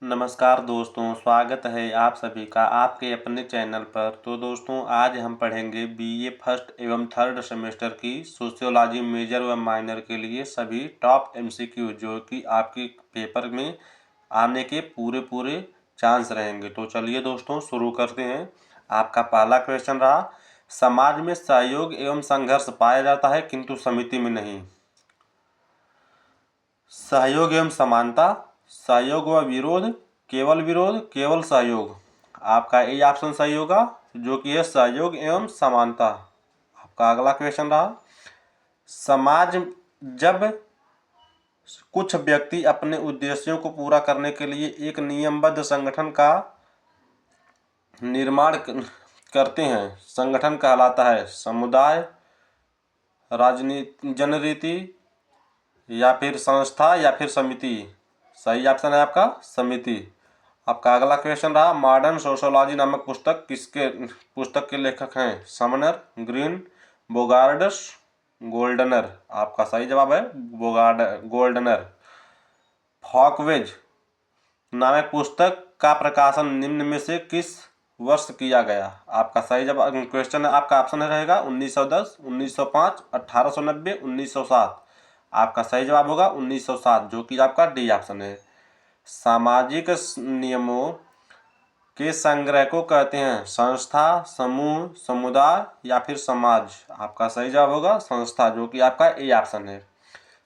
नमस्कार दोस्तों, स्वागत है आप सभी का आपके अपने चैनल पर। तो दोस्तों, आज हम पढ़ेंगे बीए फर्स्ट एवं थर्ड सेमेस्टर की सोशियोलॉजी मेजर व माइनर के लिए सभी टॉप एमसीक्यू जो कि आपके पेपर में आने के पूरे चांस रहेंगे। तो चलिए दोस्तों, शुरू करते हैं। आपका पहला क्वेश्चन रहा, समाज में सहयोग एवं संघर्ष पाया जाता है किंतु समिति में नहीं। सहयोग एवं समानता, सहयोग व विरोध, केवल सहयोग। आपका ए ऑप्शन सही होगा, जो कि है सहयोग एवं समानता। आपका अगला क्वेश्चन रहा, समाज जब कुछ व्यक्ति अपने उद्देश्यों को पूरा करने के लिए एक नियमबद्ध संगठन का निर्माण करते हैं, संगठन कहलाता है समुदाय, राजनीति, जनरीति या फिर संस्था या फिर समिति। सही ऑप्शन है आपका समिति। आपका अगला क्वेश्चन रहा, मॉडर्न सोशियोलॉजी नामक पुस्तक के लेखक हैं समनर, ग्रीन, बोगार्ड्स, गोल्डनर। आपका सही जवाब है गोल्डनर। फॉकवेज नामक पुस्तक का प्रकाशन निम्न में से किस वर्ष किया गया। आपका सही जवाब क्वेश्चन है, आपका ऑप्शन रहेगा 1910, 1905, 1890, 1907। आपका सही जवाब होगा 1907, जो कि आपका डी ऑप्शन है। सामाजिक नियमों के संग्रह को कहते हैं संस्था, समूह, समुदाय या फिर समाज। आपका सही जवाब होगा संस्था, जो कि आपका ए ऑप्शन है।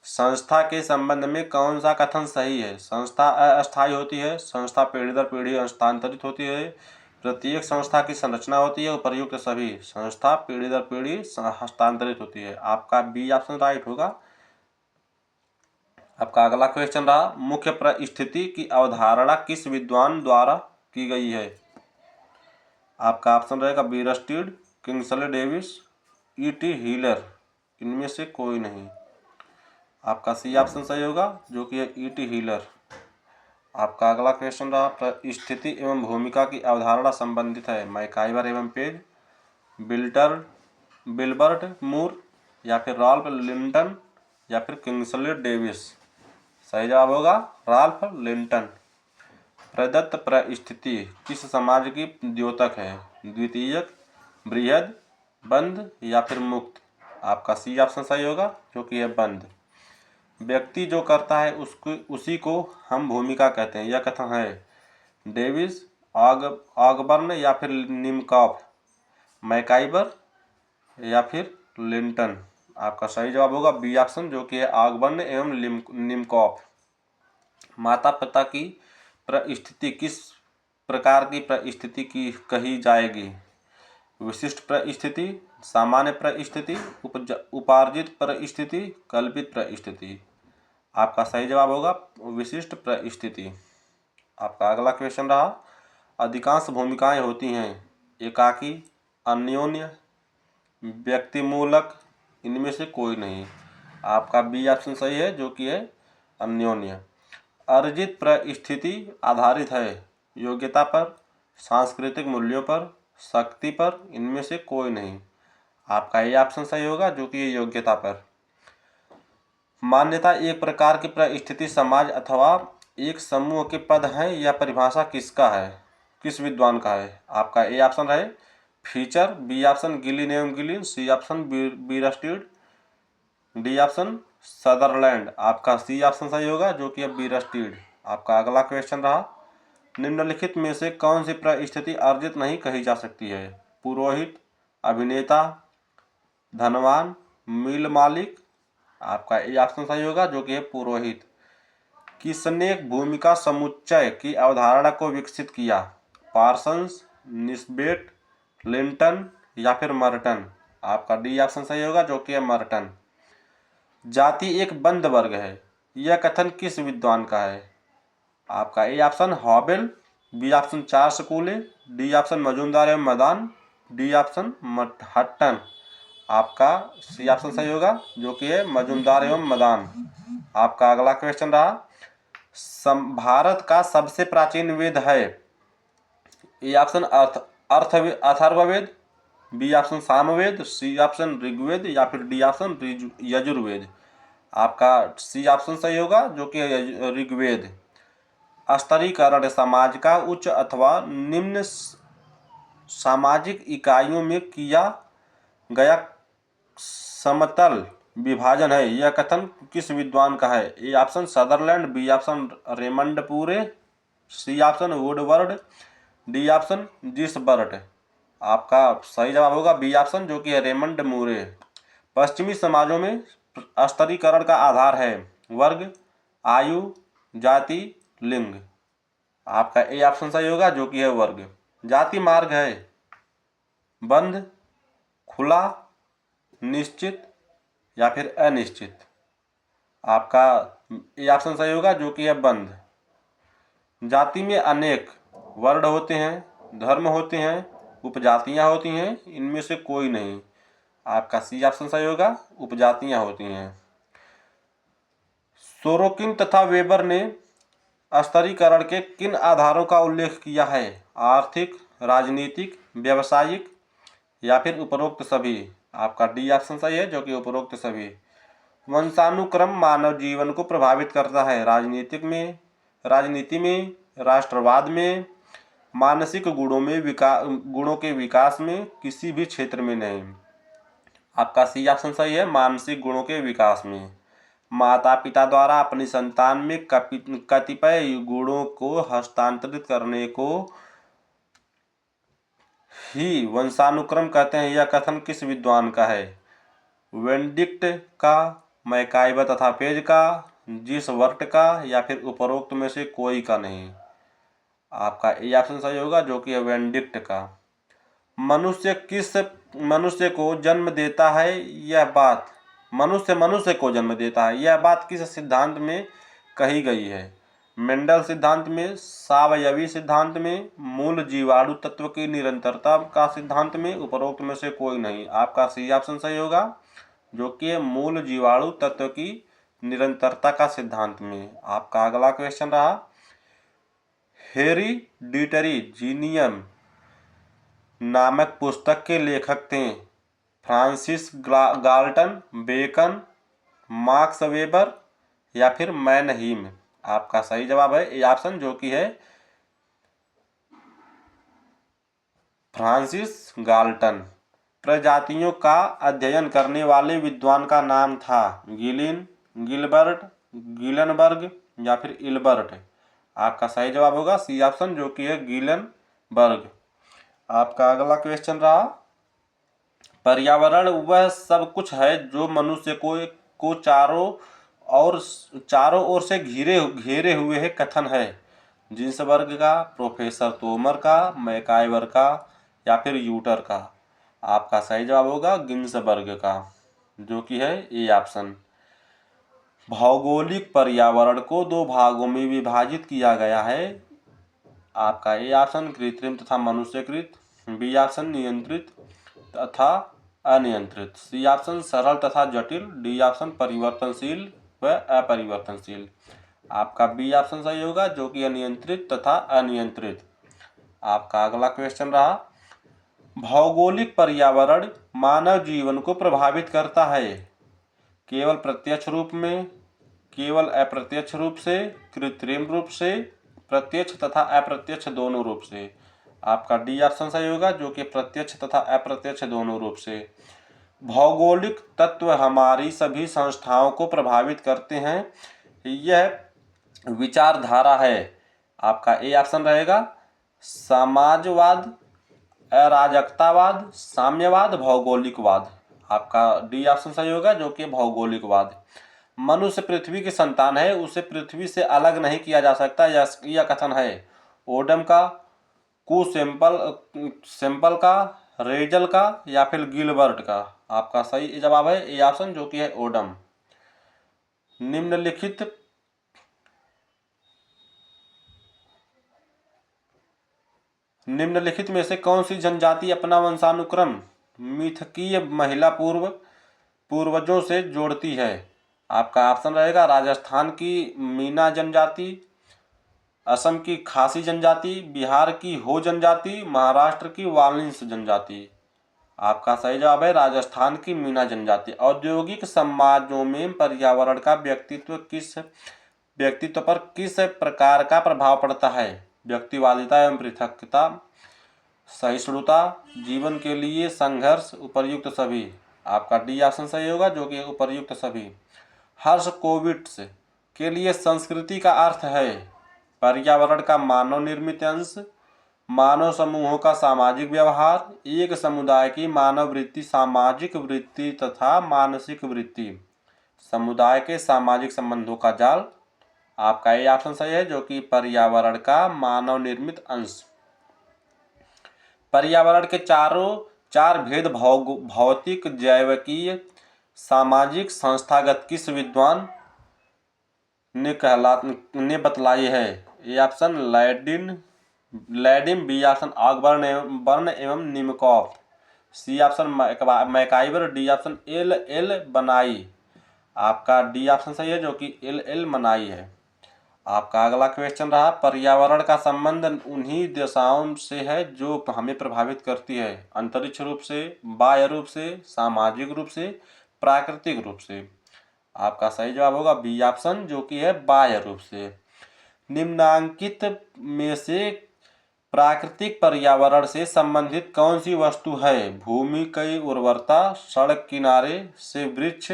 संस्था के संबंध में कौन सा कथन सही है। संस्था अस्थायी होती है, संस्था पीढ़ी दर पीढ़ी हस्तांतरित होती है, प्रत्येक संस्था की संरचना होती है, उपर्युक्त सभी। संस्था पीढ़ी दर पीढ़ी हस्तांतरित होती है। आपका बी ऑप्शन राइट होगा। आपका अगला क्वेश्चन रहा, मुख्य परिस्थिति की अवधारणा किस विद्वान द्वारा की गई है। आपका ऑप्शन रहेगा बीरस्टीड, किंग्सले डेविस, ई.टी. हीलर। इनमें से कोई नहीं। आपका सी ऑप्शन सही होगा, जो कि है ई.टी. हीलर। आपका अगला क्वेश्चन रहा, परिस्थिति एवं भूमिका की अवधारणा संबंधित है मैकाइवर एवं पेज, बिल्बर्ट मूर या फिर रॉल्फ लिंटन या फिर किंग्सले डेविस। सही जवाब होगा राल्फ लिंटन। प्रदत्त परिस्थिति किस समाज की द्योतक है, द्वितीयक, बृहद, बंद या फिर मुक्त। आपका सी ऑप्शन सही होगा, जो कि है बंद। व्यक्ति जो करता है उसी को हम भूमिका कहते हैं, यह कथन है डेविस, ऑगबर्न या फिर निमकॉफ, मैकाइबर या फिर लिंटन। आपका सही जवाब होगा बी ऑप्शन, जो कि है ऑगबर्न एवं निमकॉफ। माता पिता की परिस्थिति किस प्रकार की परिस्थिति की कही जाएगी। विशिष्ट परिस्थिति, सामान्य परिस्थिति, उपार्जित परिस्थिति, कल्पित परिस्थिति। आपका सही जवाब होगा विशिष्ट परिस्थिति। आपका अगला क्वेश्चन रहा, अधिकांश भूमिकाएं होती हैं एकाकी, अन्योन्य, व्यक्तिमूलक। इनमें से कोई नहीं। आपका बी ऑप्शन सही है, जो कि है अन्योन्य। अर्जित परिस्थिति आधारित है योग्यता पर, सांस्कृतिक मूल्यों पर, शक्ति पर। इनमें से कोई नहीं। आपका ये ऑप्शन सही होगा, जो कि ये योग्यता पर। मान्यता एक प्रकार की परिस्थिति समाज अथवा एक समूह के पद है, यह परिभाषा किसका है, किस विद्वान का है। आपका ए ऑप्शन रहे फीचर, बी ऑप्शन गिलिन एवं Gillin, C option Bierstedt, D option Sutherland. आपका सी ऑप्शन सही होगा, जो कि है बीरस्टीड। आपका अगला क्वेश्चन रहा, निम्नलिखित में से कौन सी परिस्थिति अर्जित नहीं कही जा सकती है। पुरोहित, अभिनेता, धनवान, मिल मालिक। आपका ए ऑप्शन सही होगा, जो कि है पुरोहित। किसने भूमिका समुच्चय की अवधारणा को विकसित किया, पार्सन्स, निस्बेट, लिंटन या फिर मर्टन। आपका डी ऑप्शन सही होगा, जो कि है मर्टन। जाति एक बंद वर्ग है, यह कथन किस विद्वान का है। आपका A option Hoebel, B option Charles Cooley, D option Majumdar एवं मदान, डी ऑप्शन हट्टन। आपका सी ऑप्शन सही होगा, जो कि है मजूमदार एवं मदान। आपका अगला क्वेश्चन रहा, भारत का सबसे प्राचीन वेद है। A option Atharvaveda, B option Samaveda, C option Rigveda या फिर डी ऑप्शन यजुर्वेद। आपका सी ऑप्शन सही होगा, जो कि ऋग्वेद। स्तरीकरण समाज का उच्च अथवा निम्न सामाजिक इकाइयों में किया गया समतल विभाजन है। यह कथन किस विद्वान का है? A option Sutherland, B option Raymond पूरे, C option Woodward, D option Gisbert. आपका सही जवाब होगा बी ऑप्शन, जो कि है रेमंड मूरे। पश्चिमी समाजों में स्तरीकरण का आधार है वर्ग, आयु, जाति, लिंग। आपका ए ऑप्शन सही होगा, जो कि है वर्ग। जाति मार्ग है बंद, खुला, निश्चित या फिर अनिश्चित। आपका ए ऑप्शन सही होगा, जो कि है बंद। जाति में अनेक वर्ण होते हैं, धर्म होते हैं, उपजातियां होती हैं, इनमें से कोई नहीं। आपका सी ऑप्शन सही होगा, उपजातियां होती हैं। सोरोकिन तथा वेबर ने स्तरीकरण के किन आधारों का उल्लेख किया है? आर्थिक, राजनीतिक, व्यावसायिक या फिर उपरोक्त सभी। आपका डी ऑप्शन सही है, जो कि उपरोक्त सभी। वंशानुक्रम मानव जीवन को प्रभावित करता है राजनीति में, राष्ट्रवाद में, मानसिक गुणों के विकास में, किसी भी क्षेत्र में नहीं। आपका सी ऑप्शन सही है, मानसिक गुणों के विकास में। माता पिता द्वारा अपनी संतान में कतिपय गुणों को हस्तांतरित करने को ही वंशानुक्रम कहते हैं। यह कथन किस विद्वान का है? वेनेडिक्ट का, मैकाइवर तथा पेज का, जिसबर्ट का या फिर उपरोक्त में से कोई का नहीं। आपका ए ऑप्शन सही होगा, जो कि है वेनेडिक्ट का। मनुष्य को जन्म देता है, यह बात मनुष्य को जन्म देता है, यह बात किस सिद्धांत में कही गई है? मेंडल सिद्धांत में, सावयवी सिद्धांत में, मूल जीवाणु तत्व की निरंतरता का सिद्धांत में, उपरोक्त में से कोई नहीं। आपका सी ऑप्शन सही होगा, जो कि मूल जीवाणु तत्व की निरंतरता का सिद्धांत में। आपका अगला क्वेश्चन रहा, हेरिडिटरी जीनियम नामक पुस्तक के लेखक थे Francis Galton, Bacon, Max Weber या फिर मैनहीम। आपका सही जवाब है ए ऑप्शन, जो कि है फ्रांसिस गाल्टन। प्रजातियों का अध्ययन करने वाले विद्वान का नाम था गिलिन, गिलबर्ट, गिलनबर्ग या फिर इल्बर्ट। आपका सही जवाब होगा सी ऑप्शन, जो कि है गिलनबर्ग। आपका अगला क्वेश्चन रहा, पर्यावरण वह सब कुछ है जो मनुष्य को चारों ओर से घेरे हुए है कथन है। जिन्सबर्ग का, प्रोफेसर तोमर का, मैकाइवर का या फिर यूटर का। आपका सही जवाब होगा गिन्सबर्ग का, जो कि है ए ऑप्शन। भौगोलिक पर्यावरण को दो भागों में विभाजित किया गया है। आपका ए ऑप्शन कृत्रिम तथा मनुष्यकृत, बी ऑप्शन नियंत्रित तथा अनियंत्रित, सी ऑप्शन सरल तथा जटिल, डी ऑप्शन परिवर्तनशील व अपरिवर्तनशील। आपका बी ऑप्शन सही होगा, जो कि अनियंत्रित तथा अनियंत्रित। आपका अगला क्वेश्चन रहा, भौगोलिक पर्यावरण मानव जीवन को प्रभावित करता है केवल प्रत्यक्ष रूप में, केवल अप्रत्यक्ष रूप से, कृत्रिम रूप से, प्रत्यक्ष तथा अप्रत्यक्ष दोनों रूप से। आपका डी ऑप्शन सही होगा, जो कि प्रत्यक्ष तथा अप्रत्यक्ष दोनों रूप से। भौगोलिक तत्व हमारी सभी संस्थाओं को प्रभावित करते हैं, यह विचारधारा है। आपका ए ऑप्शन रहेगा समाजवाद, अराजकतावाद, साम्यवाद, भौगोलिकवाद। आपका डी ऑप्शन सही होगा, जो कि भौगोलिकवाद। मनुष्य पृथ्वी की संतान है, उसे पृथ्वी से अलग नहीं किया जा सकता, यह कथन है ओडम का, सैंपल का, रेजल का या फिर गिलबर्ट का। आपका सही जवाब है ए ऑप्शन, जो कि है ओडम। निम्नलिखित में से कौन सी जनजाति अपना वंशानुक्रम मिथकीय महिला पूर्वजों से जोड़ती है? आपका ऑप्शन रहेगा राजस्थान की मीना जनजाति, असम की खासी जनजाति, बिहार की हो जनजाति, महाराष्ट्र की वाल्मीकि जनजाति। आपका सही जवाब है राजस्थान की मीना जनजाति। औद्योगिक समाजों में पर्यावरण का व्यक्तित्व पर किस प्रकार का प्रभाव पड़ता है? व्यक्तिवादिता एवं पृथकता, सहिष्णुता, जीवन के लिए संघर्ष, उपर्युक्त सभी। आपका डी ऑप्शन सही होगा, जो कि उपर्युक्त सभी। हर्ष कोविट्स के लिए संस्कृति का अर्थ है पर्यावरण का मानव निर्मित अंश, मानव समूहों का सामाजिक व्यवहार, एक समुदाय की मानव वृत्ति, सामाजिक वृत्ति तथा मानसिक वृत्ति, समुदाय के सामाजिक संबंधों का जाल। आपका ये ऑप्शन सही है, जो कि पर्यावरण का मानव निर्मित अंश। पर्यावरण के चार भेद भौतिक, जैविकीय, सामाजिक, संस्थागत किस विद्वान ने बतलाई है? A option Ladin, B option Ogburn एवं Nimkoff, C option MacIver, D option L बनाई। आपका डी ऑप्शन सही है, जो कि एल बनाई है। आपका अगला क्वेश्चन रहा, पर्यावरण का संबंध उन्हीं दिशाओं से है जो हमें प्रभावित करती है, अंतरिक्ष रूप से, बाह्य रूप से, सामाजिक रूप से, प्राकृतिक रूप से। आपका सही जवाब होगा बी ऑप्शन, जो कि है बाह्य रूप से। निम्नांकित में से प्राकृतिक पर्यावरण से संबंधित कौन सी वस्तु है? भूमि की उर्वरता, सड़क किनारे से वृक्ष,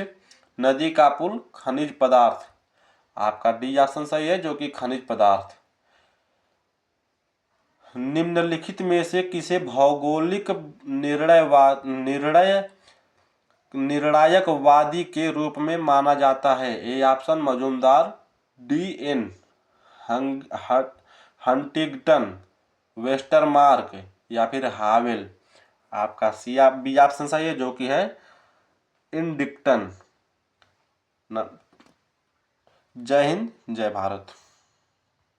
नदी का पुल, खनिज पदार्थ। आपका डी ऑप्शन सही है, जो कि खनिज पदार्थ। निम्नलिखित में से किसे भौगोलिक निर्णायकवादी के रूप में माना जाता है? A option Majumdar, D N Huntington, Westermarck या फिर हावेल। आपका बी ऑप्शन सही है, जो कि है इंडिक्टन। जय हिंद, जय भारत।